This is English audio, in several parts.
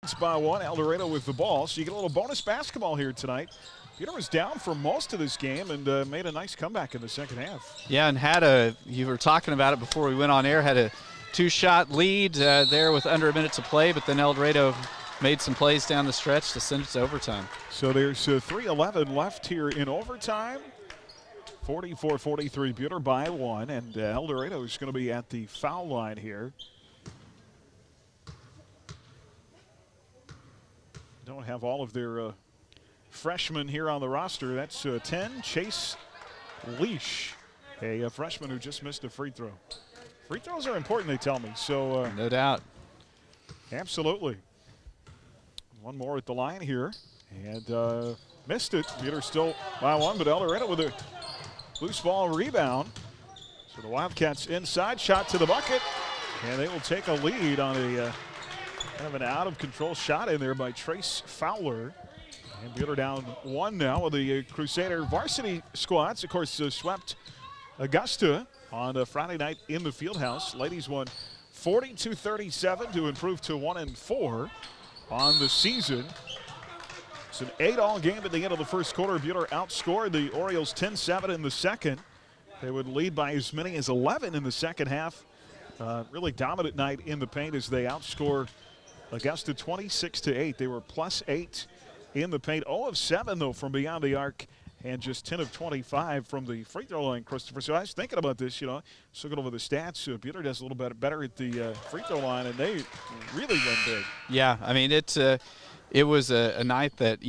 leads by 1. El Dorado with the ball. So you get a little bonus basketball here tonight. Buhler was down for most of this game and made a nice comeback in the second half. Yeah, and you were talking about it before we went on air, had a 2-shot lead there with under a minute to play, but then El Dorado made some plays down the stretch to send it to overtime. So there's 3:11 left here in overtime. 44-43, Buhler by 1, and El Dorado is going to be at the foul line here. Don't have all of their freshmen here on the roster. That's 10, Chase Leash, a freshman who just missed a free throw. Free throws are important, they tell me. So no doubt. Absolutely. One more at the line here, and missed it. Buhler still by 1, but El Dorado with a loose ball rebound. So the Wildcats inside, shot to the bucket, and they will take a lead on a kind of an out-of-control shot in there by Trace Fowler. And Buhler down 1 now with the Crusader varsity squads. Of course, swept Augusta on a Friday night in the Fieldhouse. Ladies won 42-37 to improve to 1-4 on the season. It's an 8-all game at the end of the first quarter. Buhler outscored the Orioles 10-7 in the second. They would lead by as many as 11 in the second half. Really dominant night in the paint as they outscore Augusta 26-8. They were +8 in the paint. 0 of 7 though from beyond the arc, and just 10 of 25 from the free throw line, Christopher. So I was thinking about this, just looking over the stats. Buhler does a little bit better at the free throw line, and they really went big. Yeah, I mean, it was a night that,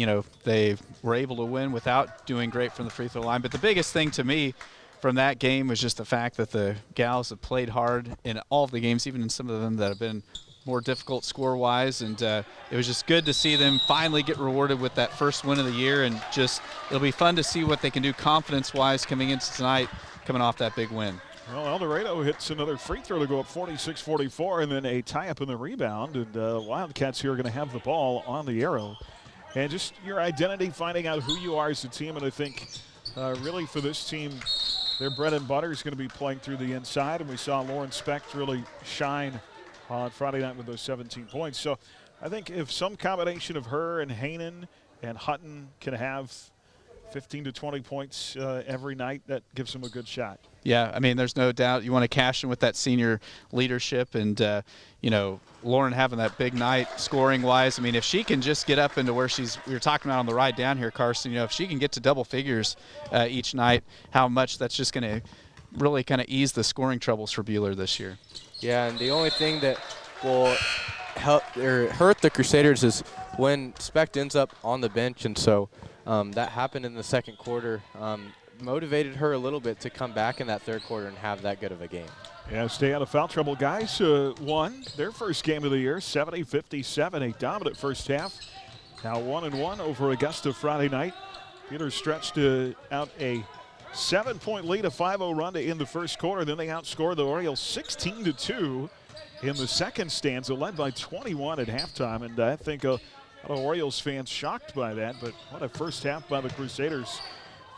they were able to win without doing great from the free throw line. But the biggest thing to me from that game was just the fact that the gals have played hard in all of the games, even in some of them that have been more difficult score-wise, and it was just good to see them finally get rewarded with that first win of the year, and just it'll be fun to see what they can do confidence-wise coming into tonight, coming off that big win. Well, El Dorado hits another free throw to go up 46-44, and then a tie-up in the rebound, and Wildcats here are going to have the ball on the arrow. And just your identity, finding out who you are as a team, and I think really for this team, their bread and butter is going to be playing through the inside, and we saw Lauren Specht really shine on Friday night with those 17 points. So I think if some combination of her and Hainan and Hutton can have 15 to 20 points every night, that gives them a good shot. Yeah, I mean, there's no doubt you want to cash in with that senior leadership, and Lauren having that big night scoring-wise. I mean, if she can just get up into where we were talking about on the ride down here, Carson, if she can get to double figures each night, how much that's just going to really kind of ease the scoring troubles for Buhler this year. Yeah, and the only thing that will help or hurt the Crusaders is when Specht ends up on the bench, and so that happened in the second quarter. Motivated her a little bit to come back in that third quarter and have that good of a game. Yeah, stay out of foul trouble. Guys won their first game of the year, 70-57, a dominant first half. Now 1-1 over Augusta Friday night. Buhler stretched out a 7-point lead, a 5-0 run to end the first quarter. Then they outscored the Orioles 16-2 in the second stanza, led by 21 at halftime. And I think a lot of Orioles fans shocked by that, but what a first half by the Crusaders.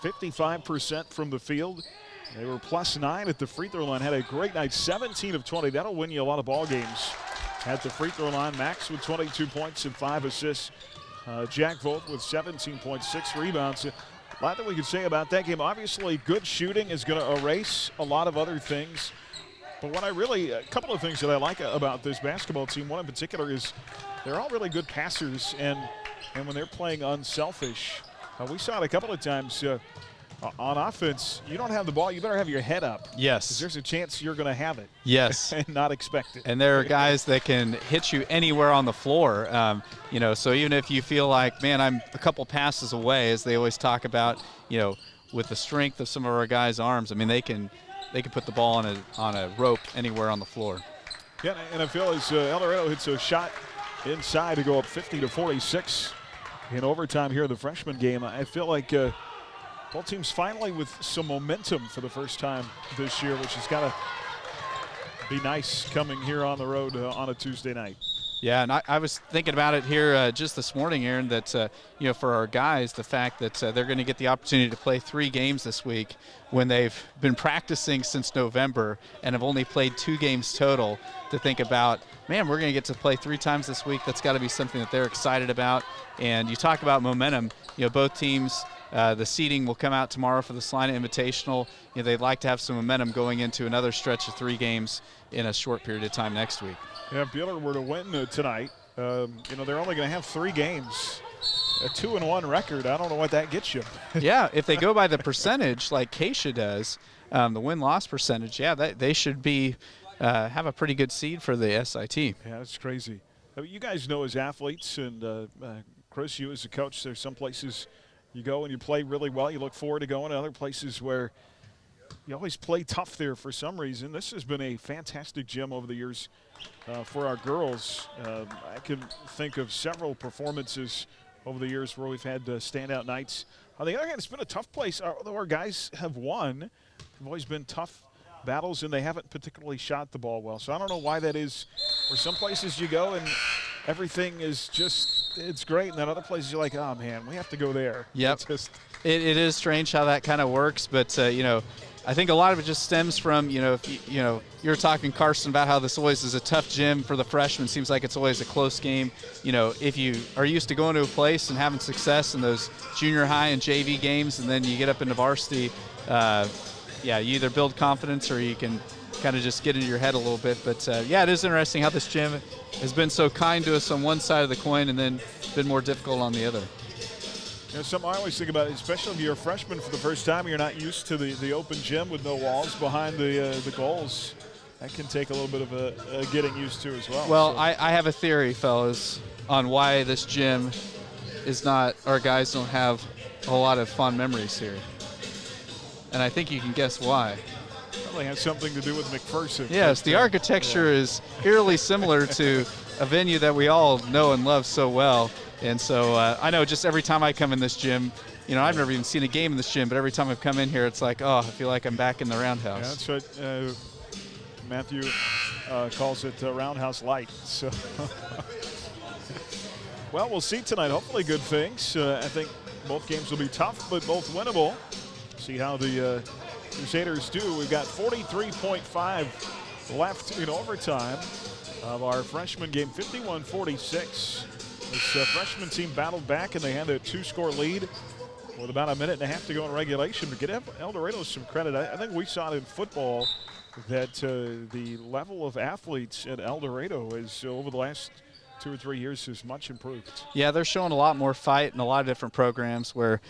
55% from the field. They were +9 at the free throw line. Had a great night, 17 of 20. That'll win you a lot of ball games at the free throw line. Max with 22 points and 5 assists. Jack Volt with 17.6 rebounds. A lot that we could say about that game. Obviously, good shooting is going to erase a lot of other things. But what a couple of things that I like about this basketball team, one in particular, is they're all really good passers, and when they're playing unselfish, we saw it a couple of times on offense. You don't have the ball, you better have your head up. Yes. Because there's a chance you're going to have it. Yes. And not expect it. And there are guys that can hit you anywhere on the floor. So even if you feel like, man, I'm a couple passes away, as they always talk about, with the strength of some of our guys' arms, I mean, they can put the ball on a rope anywhere on the floor. Yeah, and I feel as El Dorado hits a shot inside to go up 50-46 in overtime here in the freshman game. I feel like both teams finally with some momentum for the first time this year, which has got to be nice coming here on the road on a Tuesday night. Yeah, and I was thinking about it here just this morning, Aaron, that, for our guys, the fact that they're going to get the opportunity to play 3 games this week when they've been practicing since November and have only played 2 games total, to think about, man, we're going to get to play 3 times this week. That's got to be something that they're excited about. And you talk about momentum, both teams, the seeding will come out tomorrow for the Salina Invitational. They'd like to have some momentum going into another stretch of 3 games in a short period of time next week. Yeah, if Buhler were to win tonight, they're only going to have 3 games. A 2-1 record, I don't know what that gets you. Yeah, if they go by the percentage like Keisha does, the win-loss percentage, they should be have a pretty good seed for the SIT. Yeah, that's crazy. You guys know as athletes, and Chris, you as a coach, there's some places you go and you play really well. You look forward to going to other places where you always play tough there for some reason. This has been a fantastic gym over the years for our girls. I can think of several performances over the years where we've had standout nights. On the other hand, it's been a tough place. Although our guys have won, they've always been tough battles, and they haven't particularly shot the ball well. So I don't know why that is. Where some places you go and everything is just, it's great, and then other places you're like, oh man, we have to go there. Yep. It is strange how that kind of works, but I think a lot of it just stems from, if you're talking, Carson, about how this always is a tough gym for the freshmen. Seems like it's always a close game. If you are used to going to a place and having success in those junior high and JV games, and then you get up into varsity, you either build confidence or you can kind of just get into your head a little bit. But, it is interesting how this gym has been so kind to us on one side of the coin and then been more difficult on the other. Something I always think about, especially if you're a freshman for the first time, you're not used to the open gym with no walls behind the goals. That can take a little bit of a getting used to as well. Well, so. I have a theory, fellas, on why this gym is not, our guys don't have a lot of fond memories here. And I think you can guess why. Probably has something to do with McPherson. Yes, the architecture is eerily similar to a venue that we all know and love so well. And so I know just every time I come in this gym, I've never even seen a game in this gym, but every time I've come in here, it's like, I feel like I'm back in the Roundhouse. Yeah, that's what Matthew calls it Roundhouse Light. So, well, we'll see tonight. Hopefully good things. I think both games will be tough, but both winnable. See how the Crusaders do. We've got 43.5 left in overtime of our freshman game, 51-46. This freshman team battled back, and they had a 2-score lead with about a minute and a half to go in regulation. But get El Dorado some credit. I think we saw it in football that the level of athletes at El Dorado is over the last 2 or 3 years is much improved. Yeah, they're showing a lot more fight in a lot of different programs where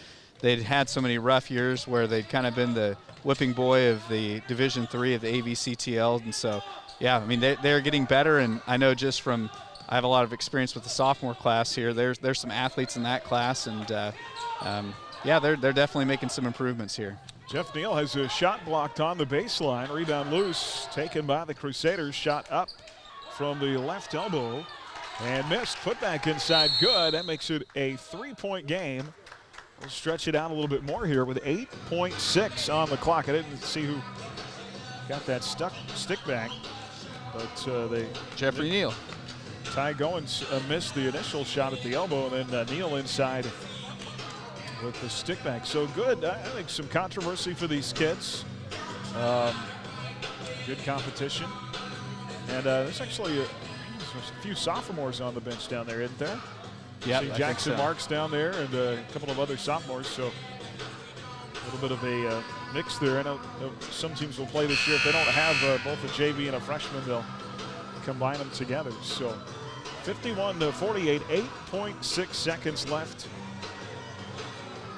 they'd had so many rough years where they'd kind of been the whipping boy of the Division III of the AVCTL. And so, they're getting better. And I know just from – I have a lot of experience with the sophomore class here. There's some athletes in that class, and they're definitely making some improvements here. Jeff Neal has a shot blocked on the baseline. Rebound loose, taken by the Crusaders. Shot up from the left elbow and missed. Put back inside, good. That makes it a 3-point game. We'll stretch it out a little bit more here with 8.6 on the clock. I didn't see who got that stick back, but Jeffrey Neal. Ty Goins missed the initial shot at the elbow, and then Neal inside with the stick back. So good. I think some controversy for these kids. Good competition. And there's actually a few sophomores on the bench down there, isn't there? Yeah, Jackson Marks down there and a couple of other sophomores. So a little bit of a mix there. I know some teams will play this year. If they don't have both a JV and a freshman, they'll combine them together. So 51-48, 8.6 seconds left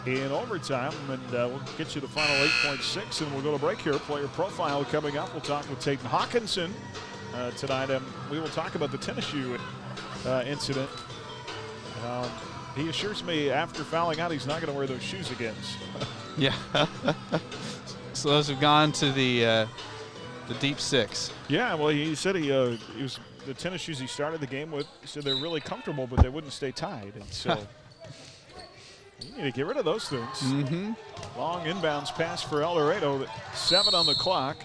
in overtime, and we'll get you the final 8.6, and we'll go to break here. Player profile coming up. We'll talk with Tatum Hawkinson tonight, and we will talk about the tennis shoe incident. He assures me after fouling out, he's not going to wear those shoes again. Yeah. So those have gone to the deep six. Yeah, well, he said he was the tennis shoes he started the game with. He said they're really comfortable, but they wouldn't stay tied, and so you need to get rid of those things. Mm-hmm. Long inbounds pass for El Dorado. 7 on the clock,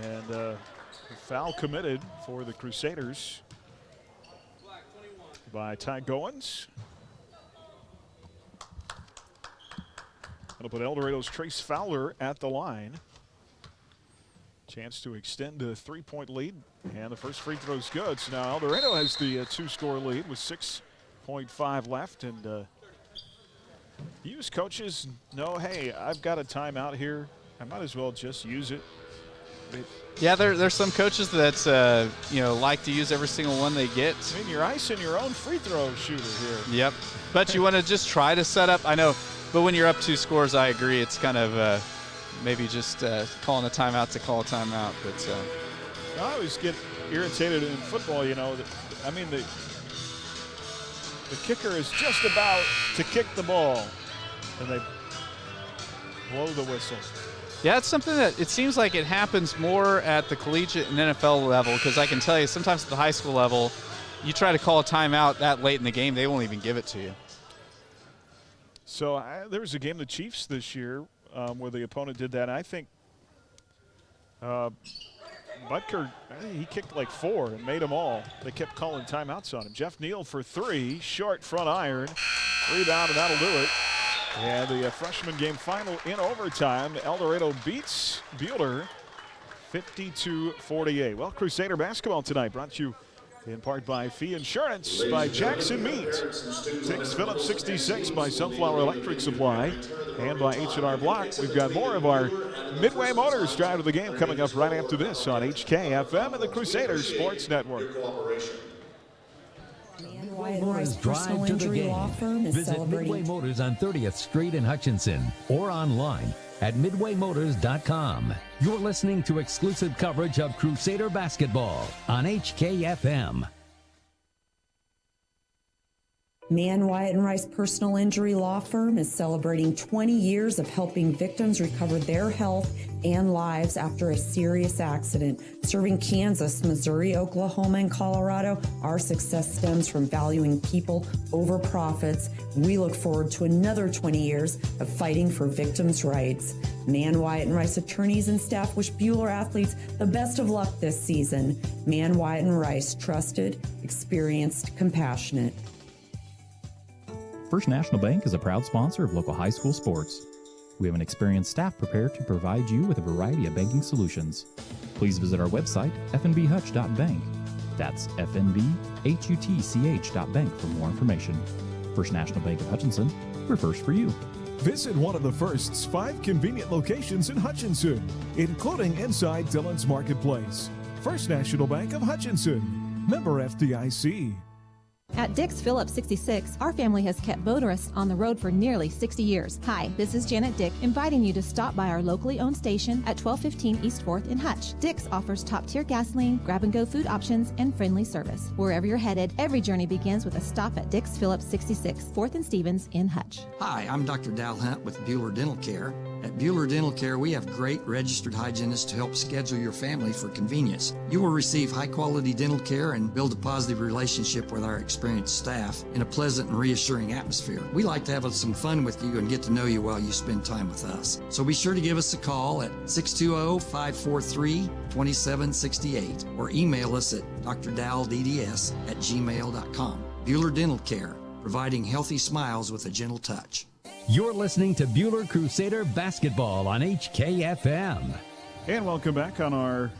and foul committed for the Crusaders. by Ty Goins. That'll put El Dorado's Trace Fowler at the line. Chance to extend a 3-point lead, and the first free throw's good. So now El Dorado has the 2-score lead with 6.5 left, and use coaches know, hey, I've got a timeout here. I might as well just use it. Yeah, there's some coaches that like to use every single one they get. I mean, you're icing your own free throw shooter here. Yep, but you want to just try to set up. I know, but when you're up 2 scores, I agree. It's kind of maybe just calling a timeout to call a timeout. But I always get irritated in football. The kicker is just about to kick the ball, and they blow the whistle. Yeah, it's something that it seems like it happens more at the collegiate and NFL level, because I can tell you sometimes at the high school level, you try to call a timeout that late in the game, they won't even give it to you. So there was a game, the Chiefs this year, where the opponent did that. I think Butker, he kicked like 4 and made them all. They kept calling timeouts on him. Jeff Neal for 3, short front iron, rebound, and that'll do it. And the freshman game final in overtime. El Dorado beats Buhler 52-48. Well, Crusader basketball tonight brought to you in part by Fee Insurance, by Jackson Meat, Dix Phillips 66 by Sunflower Electric Supply, and by H&R Block. We've got more of our Midway Motors Drive to the Game coming up right after this on HKFM and the Crusader Sports Network. Midway Motors Drive to the Game. Visit Midway Motors on 30th Street in Hutchinson or online at midwaymotors.com. You're listening to exclusive coverage of Crusader basketball on HKFM. Mann, Wyatt & Rice Personal Injury Law Firm is celebrating 20 years of helping victims recover their health and lives after a serious accident. Serving Kansas, Missouri, Oklahoma, and Colorado, our success stems from valuing people over profits. We look forward to another 20 years of fighting for victims' rights. Mann, Wyatt & Rice attorneys and staff wish Buhler athletes the best of luck this season. Mann, Wyatt & Rice, trusted, experienced, compassionate. First National Bank is a proud sponsor of local high school sports. We have an experienced staff prepared to provide you with a variety of banking solutions. Please visit our website, fnbhutch.bank. That's fnbhutch.bank for more information. First National Bank of Hutchinson, we're first for you. Visit one of the First's 5 convenient locations in Hutchinson, including inside Dillon's Marketplace. First National Bank of Hutchinson, member FDIC. At Dix Phillips 66, our family has kept motorists on the road for nearly 60 years. Hi, this is Janet Dick, inviting you to stop by our locally owned station at 1215 East 4th in Hutch. Dix offers top-tier gasoline, grab-and-go food options, and friendly service. Wherever you're headed, every journey begins with a stop at Dix Phillips 66, 4th and Stevens in Hutch. Hi, I'm Dr. Dal Hunt with Buhler Dental Care. At Buhler Dental Care, we have great registered hygienists to help schedule your family for convenience. You will receive high-quality dental care and build a positive relationship with our experienced staff in a pleasant and reassuring atmosphere. We like to have some fun with you and get to know you while you spend time with us. So be sure to give us a call at 620-543-2768 or email us at drdowdds@gmail.com. Buhler Dental Care, providing healthy smiles with a gentle touch. You're listening to Buhler Crusader basketball on HKFM. And welcome back on our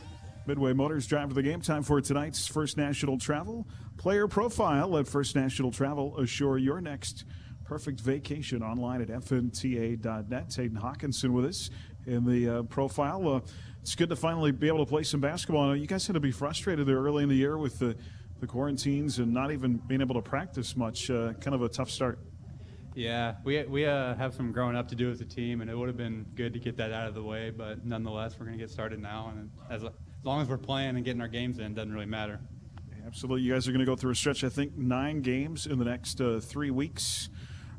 Midway Motors Drive to the Game. Time for tonight's First National Travel Player Profile. Let First National Travel assure your next perfect vacation online at fnta.net. Hayden Hawkinson with us in the profile. It's good to finally be able to play some basketball. You guys had to be frustrated there early in the year with the quarantines and not even being able to practice much. Kind of a tough start. Yeah, we have some growing up to do as a team, and it would have been good to get that out of the way. But nonetheless, we're going to get started now, and as long as we're playing and getting our games in, it doesn't really matter. Absolutely. You guys are going to go through a stretch, I think, 9 games in the next 3 weeks.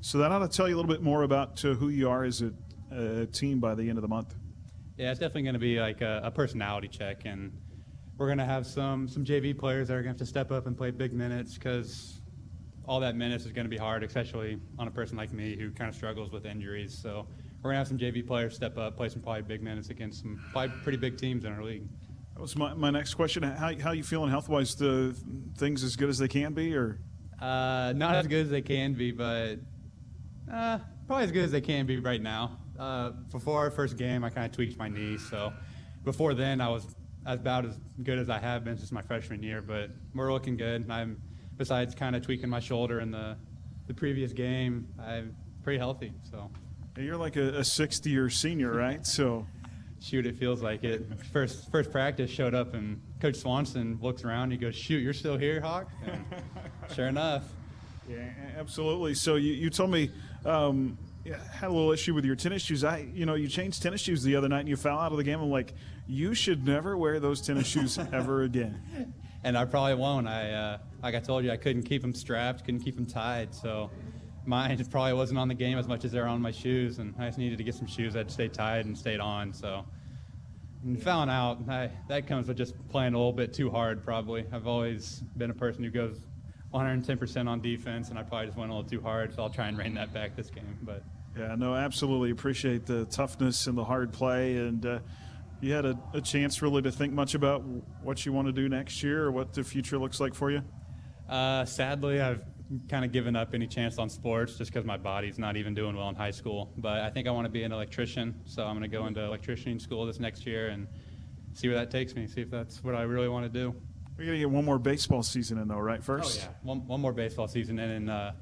So that ought to tell you a little bit more about who you are as a team by the end of the month. Yeah, it's definitely going to be like a personality check, and we're going to have some JV players that are going to have to step up and play big minutes because all that minutes is going to be hard, especially on a person like me who kind of struggles with injuries. So we're going to have some JV players step up, play some probably big minutes against some probably pretty big teams in our league. That was my next question. How you feeling health-wise? The things as good as they can be, or? Not as good as they can be, but probably as good as they can be right now. Before our first game, I kind of tweaked my knee, so before then I was about as good as I have been since my freshman year, but we're looking good. Besides kind of tweaking my shoulder in the previous game, I'm pretty healthy. So you're like a 60-year senior, right? So shoot, it feels like it. First practice, showed up and Coach Swanson looks around. He goes, "Shoot, you're still here, Hawk?" And sure enough. Yeah, absolutely. So you told me you had a little issue with your tennis shoes. You changed tennis shoes the other night and you fell out of the game. I'm like, you should never wear those tennis shoes ever again. And I probably won't. Like I told you, I couldn't keep them strapped, couldn't keep them tied. So mine probably wasn't on the game as much as they're on my shoes, and I just needed to get some shoes that stayed tied and stayed on. So and fouling out, that comes with just playing a little bit too hard probably. I've always been a person who goes 110% on defense, and I probably just went a little too hard, so I'll try and rein that back this game. But yeah, no, absolutely appreciate the toughness and the hard play, and you had a chance really to think much about what you want to do next year or what the future looks like for you? Sadly, I've kind of given up any chance on sports just because my body's not even doing well in high school. But I think I want to be an electrician, so I'm going to go into electrician school this next year and see where that takes me, see if that's what I really want to do. We're going to get one more baseball season in, though, right, first? Oh, yeah. One more baseball season in, and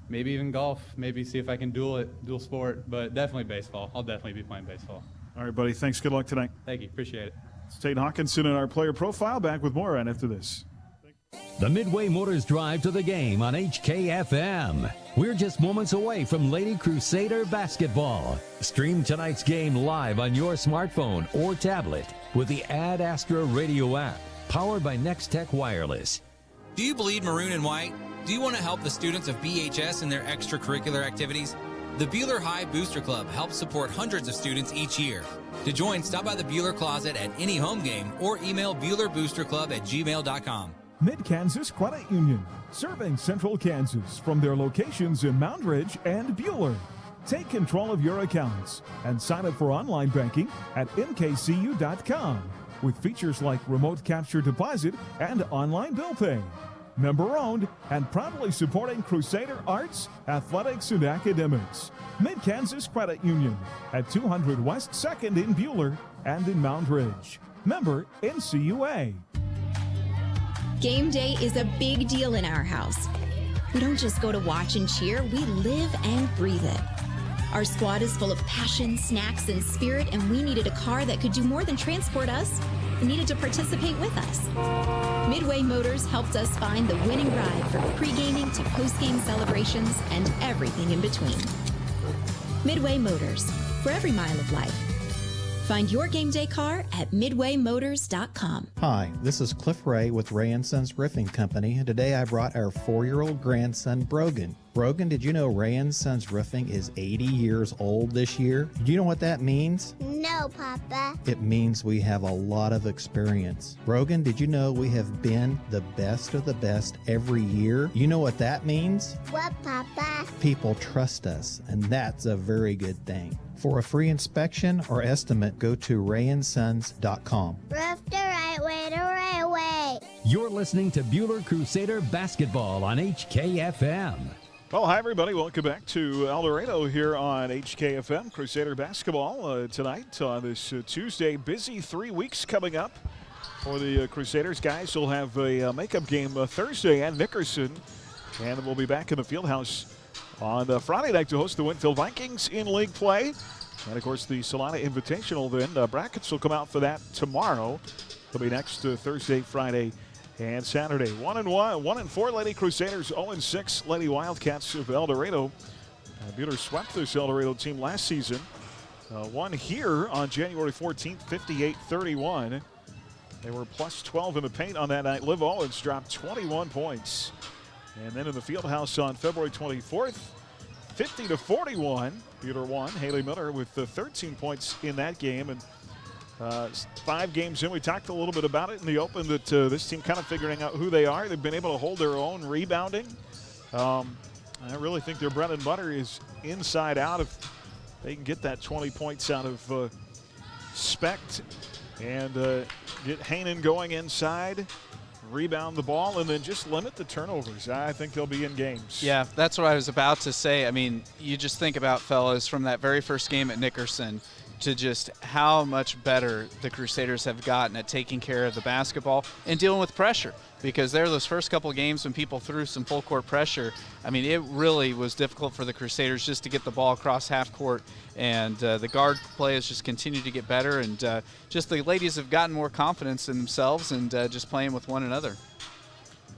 maybe even golf. Maybe see if I can dual sport, but definitely baseball. I'll definitely be playing baseball. All right, buddy. Thanks. Good luck tonight. Thank you. Appreciate it. It's Tate Hawkinson in our player profile. Back with more right after this. The Midway Motors Drive to the Game on HKFM. We're just moments away from Lady Crusader basketball. Stream tonight's game live on your smartphone or tablet with the Ad Astra Radio app, powered by Next Tech Wireless. Do you bleed maroon and white? Do you want to help the students of BHS in their extracurricular activities? The Buhler High Booster Club helps support hundreds of students each year. To join, stop by the Buhler Closet at any home game or email BuhlerBoosterClub@gmail.com. Mid-Kansas Credit Union, serving Central Kansas from their locations in Moundridge and Buhler. Take control of your accounts and sign up for online banking at mkcu.com with features like remote capture deposit and online bill pay. Member-owned and proudly supporting Crusader arts, athletics, and academics. Mid-Kansas Credit Union at 200 West 2nd in Buhler and in Moundridge. Member NCUA. Game day is a big deal in our house. We don't just go to watch and cheer, we live and breathe it. Our squad is full of passion, snacks, and spirit, and we needed a car that could do more than transport us. It needed to participate with us. Midway Motors helped us find the winning ride from pre-gaming to post-game celebrations and everything in between. Midway Motors, for every mile of life. Find your game day car at midwaymotors.com. Hi, this is Cliff Ray with Ray & Sons Roofing Company, and today I brought our 4-year-old grandson, Brogan. Brogan, did you know Ray & Sons Roofing is 80 years old this year? Do you know what that means? No, Papa. It means we have a lot of experience. Brogan, did you know we have been the best of the best every year? You know what that means? What, Papa? People trust us, and that's a very good thing. For a free inspection or estimate, go to rayandsons.com. Roof the right way, the right way. You're listening to Buhler Crusader basketball on HKFM. Well, hi, everybody. Welcome back to El Dorado here on HKFM. Crusader basketball tonight on this Tuesday. Busy 3 weeks coming up for the Crusaders. Guys will have a makeup game Thursday at Nickerson, and we'll be back in the Fieldhouse on Friday night to host the Winfield Vikings in league play. And, of course, the Salina Invitational then. Brackets will come out for that tomorrow. It'll be next Thursday, Friday, and Saturday. 1-4 Lady Crusaders, 0-6 Lady Wildcats of El Dorado. Buhler swept this El Dorado team last season. Won here on January 14th, 58-31. They were plus 12 in the paint on that night. Liv Owens dropped 21 points. And then in the Fieldhouse on February 24th, 50-41, Buhler won. Haley Miller with 13 points in that game. And 5 games in, we talked a little bit about it in the open that this team kind of figuring out who they are. They've been able to hold their own rebounding. I really think their bread and butter is inside out. If they can get that 20 points out of Specht and get Haanen going inside. rebound the ball, and then just limit the turnovers. I think they'll be in games. Yeah, that's what I was about to say. I mean, you just think about, fellas, from that very first game at Nickerson to just how much better the Crusaders have gotten at taking care of the basketball and dealing with pressure. Because there, those first couple games when people threw some full court pressure, I mean, it really was difficult for the Crusaders just to get the ball across half court. And the guard play has just continued to get better. And just the ladies have gotten more confidence in themselves and just playing with one another.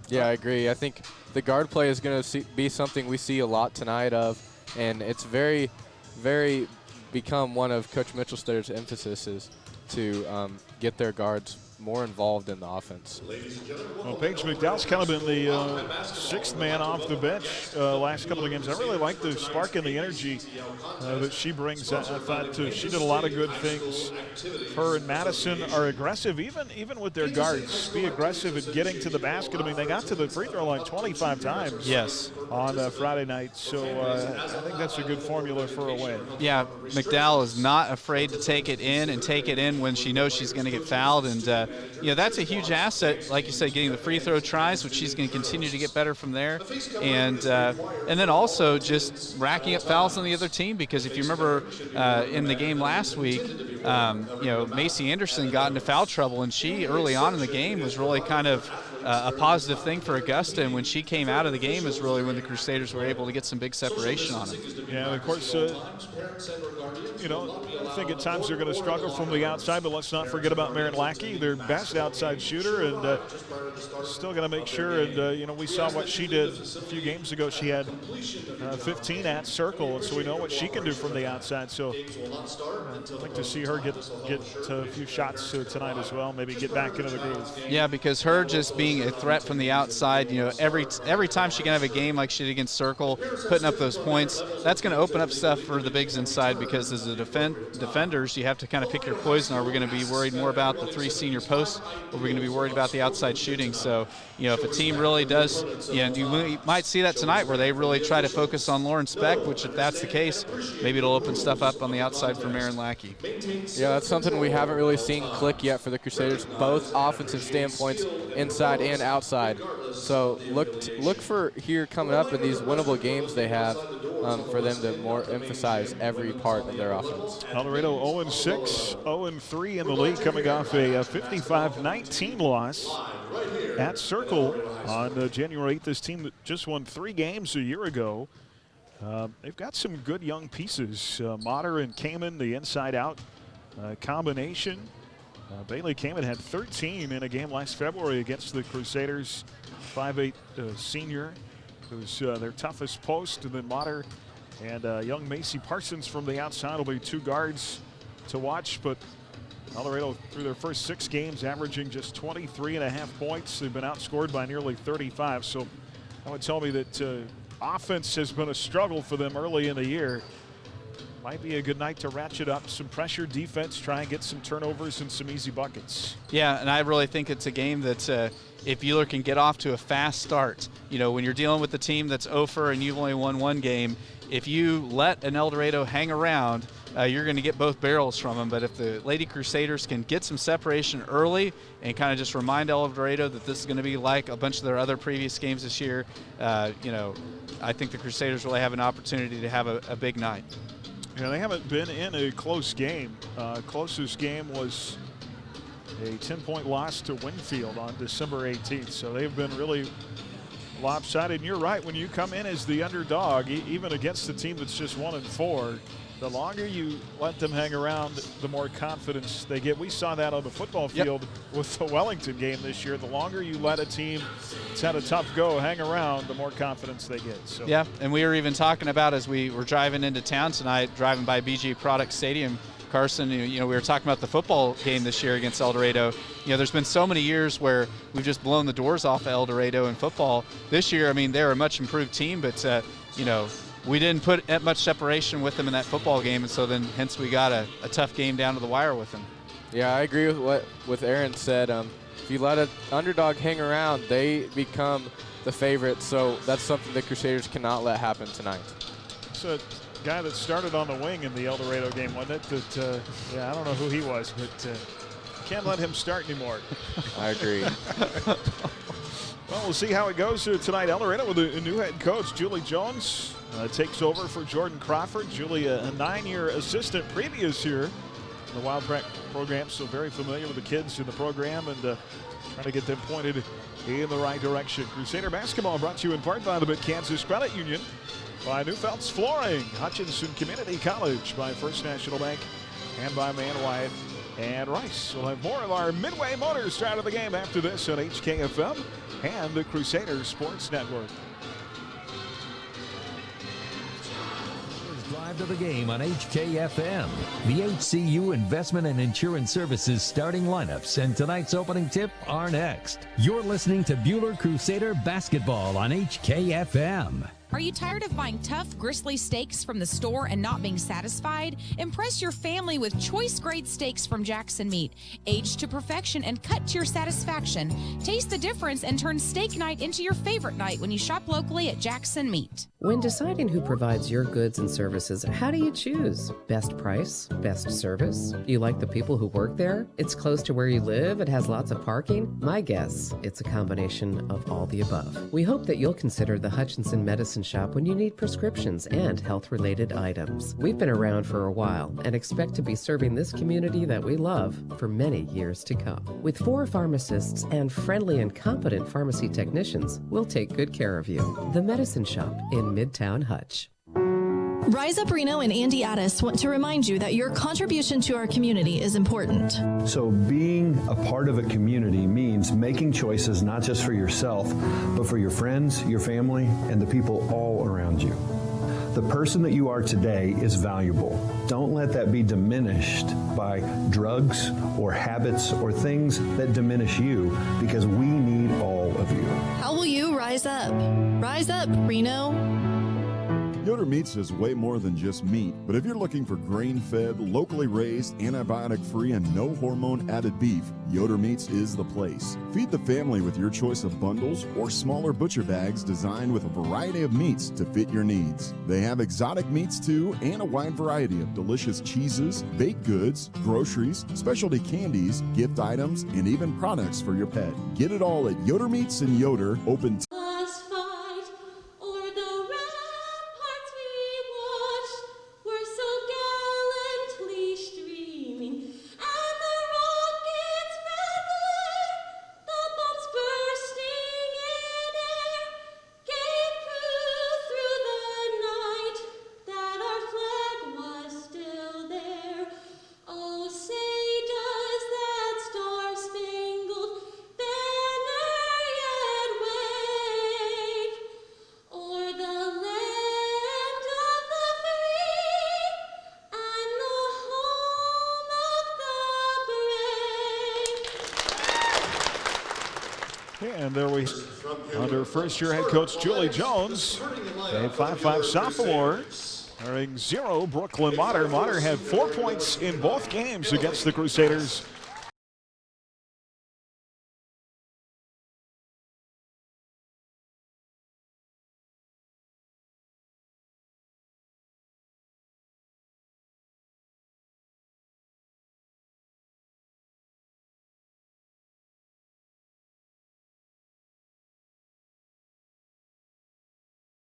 Yeah, I agree. I think the guard play is going to be something we see a lot tonight of. And it's very, very become one of Coach Mitchell's emphasis is to get their guards more involved in the offense. Well, Paige McDowell's kind of been the sixth man off the bench last couple of games. I really like the spark and the energy that she brings. I thought she did a lot of good things. Her and Madison are aggressive, even with their guards. Be aggressive at getting to the basket. I mean, they got to the free throw line 25 times. Yes. On Friday night. So I think that's a good formula for a win. Yeah, McDowell is not afraid to take it in when she knows she's going to get fouled. And that's a huge asset, like you said, getting the free throw tries, which she's going to continue to get better from there. And then also just racking up fouls on the other team, because if you remember in the game last week, Macy Anderson got into foul trouble, and she early on in the game was really kind of a positive thing for Augusta, and when she came out of the game is really when the Crusaders were able to get some big separation on them. Yeah, of course, I think at times they're going to struggle from the outside, but let's not forget about Marin Lackey, their best outside shooter, and still going to make sure, and we saw what she did a few games ago. She had 15 at circle, and so we know what she can do from the outside, so I'd like to see her get a few shots tonight as well, maybe get back into the groove. Yeah, because her just being a threat from the outside, every time she can have a game like she did against Circle, putting up those points, that's going to open up stuff for the bigs inside, because as a defenders, you have to kind of pick your poison. Are we going to be worried more about the three senior posts, or are we going to be worried about the outside shooting? So, if a team really does, you might see that tonight where they really try to focus on Lauren Speck, which if that's the case, maybe it'll open stuff up on the outside for Marin Lackey. Yeah, that's something we haven't really seen click yet for the Crusaders, both offensive standpoints, inside and outside. So look for here coming up in these winnable games they have for them to more emphasize every part of their offense. El Dorado 0-6, 0-3 in the league, coming off a 55-19 loss at Circle on January 8th. This team that just won 3 games a year ago. They've got some good young pieces. Motter and Kamen, the inside-out combination. Bailey Kamen had 13 in a game last February against the Crusaders. 5'8" senior, who's their toughest post. And then Motter and young Macy Parsons from the outside will be 2 guards to watch. But El Dorado, through their first 6 games, averaging just 23.5 points. They've been outscored by nearly 35. So that would tell me that offense has been a struggle for them early in the year. Might be a good night to ratchet up some pressure, defense, try and get some turnovers and some easy buckets. Yeah, and I really think it's a game that if Buhler can get off to a fast start, when you're dealing with a team that's 0-4 and you've only won 1 game, if you let an El Dorado hang around, you're going to get both barrels from them. But if the Lady Crusaders can get some separation early and kind of just remind El Dorado that this is going to be like a bunch of their other previous games this year, I think the Crusaders really have an opportunity to have a big night. Yeah, they haven't been in a close game. Closest game was a 10-point loss to Winfield on December 18th. So they've been really lopsided. And you're right, when you come in as the underdog, even against a team that's just 1-4, the longer you let them hang around, the more confidence they get. We saw that on the football field with the Wellington game this year. The longer you let a team that's had a tough go hang around, the more confidence they get. So. Yeah, and we were even talking about as we were driving into town tonight, driving by BG Product Stadium, Carson, we were talking about the football game this year against El Dorado. There's been so many years where we've just blown the doors off of El Dorado in football. This year, they're a much improved team, but, we didn't put much separation with them in that football game, and so then hence we got a tough game down to the wire with them. Yeah, I agree with what Aaron said. If you let an underdog hang around, they become the favorite, so that's something the Crusaders cannot let happen tonight. It's a guy that started on the wing in the El Dorado game, wasn't it? I don't know who he was, but Can't let him start anymore. I agree. Well, we'll see how it goes tonight. El Dorado with a new head coach. Julie Jones takes over for Jordan Crawford. Julie, a 9-year assistant previous year in the Wild program, so very familiar with the kids in the program and trying to get them pointed in the right direction. Crusader basketball brought to you in part by the Mid-Kansas Credit Union, by Neufeld's Flooring, Hutchinson Community College, by First National Bank, and by Man Wyatt and Rice. We'll have more of our Midway Motors start of the game after this on HKFM and the Crusader Sports Network. Drive to the game on HKFM. The HCU Investment and Insurance Services starting lineups and tonight's opening tip are next. You're listening to Buhler Crusader Basketball on HKFM. Are you tired of buying tough, gristly steaks from the store and not being satisfied? Impress your family with choice-grade steaks from Jackson Meat. Aged to perfection and cut to your satisfaction. Taste the difference and turn steak night into your favorite night when you shop locally at Jackson Meat. When deciding who provides your goods and services, how do you choose? Best price? Best service? You like the people who work there? It's close to where you live? It has lots of parking? My guess, it's a combination of all the above. We hope that you'll consider the Hutchinson Medicine Shop when you need prescriptions and health-related items. We've been around for a while and expect to be serving this community that we love for many years to come. With 4 pharmacists and friendly and competent pharmacy technicians, we'll take good care of you. The Medicine Shop in Midtown Hutch. Rise Up Reno and Andy Addis want to remind you that your contribution to our community is important. So being a part of a community means making choices not just for yourself, but for your friends, your family, and the people all around you. The person that you are today is valuable. Don't let that be diminished by drugs or habits or things that diminish you, because we need all of you. How will you rise up? Rise up, Reno. Yoder Meats is way more than just meat, but if you're looking for grain-fed, locally raised, antibiotic-free, and no hormone-added beef, Yoder Meats is the place. Feed the family with your choice of bundles or smaller butcher bags designed with a variety of meats to fit your needs. They have exotic meats too, and a wide variety of delicious cheeses, baked goods, groceries, specialty candies, gift items, and even products for your pet. Get it all at Yoder Meats in Yoder, open And there we under first-year head coach Julie Jones, a 5'5" sophomore, wearing 0 Brooklyn Mater. Mater had 4 points in both games against the Crusaders